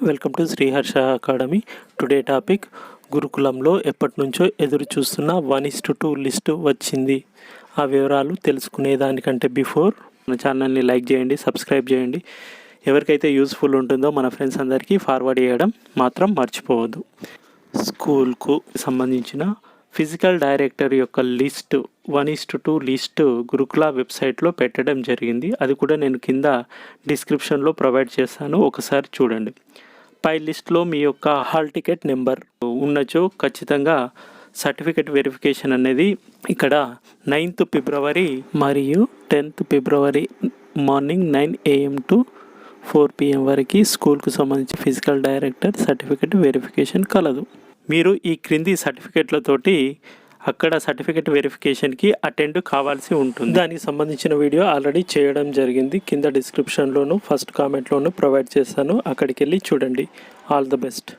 Welcome to Sriharsha academy. Today topic, గురుకులంలో ఎప్పటి నుంచో ఎదురు చూస్తున్న 1:2 లిస్టు వచ్చింది. ఆ వివరాలు తెలుసుకునేదానికంటే బిఫోర్ మన ఛానల్ని లైక్ చేయండి, సబ్స్క్రైబ్ చేయండి. ఎవరికైతే యూస్ఫుల్ ఉంటుందో మన ఫ్రెండ్స్ అందరికీ ఫార్వర్డ్ చేయడం మాత్రం మర్చిపోవద్దు. స్కూల్కు సంబంధించిన ఫిజికల్ డైరెక్టర్ యొక్క లిస్టు 1:2 లిస్టు గురుకుల వెబ్సైట్లో పెట్టడం జరిగింది. అది కూడా నేను కింద డిస్క్రిప్షన్లో ప్రొవైడ్ చేస్తాను, ఒకసారి చూడండి. పై లిస్ట్లో మీ యొక్క హాల్ టికెట్ నెంబర్ ఉన్నచో ఖచ్చితంగా సర్టిఫికెట్ వెరిఫికేషన్ అనేది ఇక్కడ 9th ఫిబ్రవరి మరియు 10th February morning 9 AM to 4 PM వరకు స్కూల్కు సంబంధించి ఫిజికల్ డైరెక్టర్ సర్టిఫికెట్ వెరిఫికేషన్ కలదు. మీరు ఈ క్రింది సర్టిఫికెట్లతోటి అక్కడ సర్టిఫికెట్ వెరిఫికేషన్కి అటెండ్ కావాల్సి ఉంటుంది. దానికి సంబంధించిన వీడియో ఆల్రెడీ చేయడం జరిగింది. కింద డిస్క్రిప్షన్లోను ఫస్ట్ కామెంట్లోను ప్రొవైడ్ చేస్తాను, అక్కడికి వెళ్ళి చూడండి. All the best.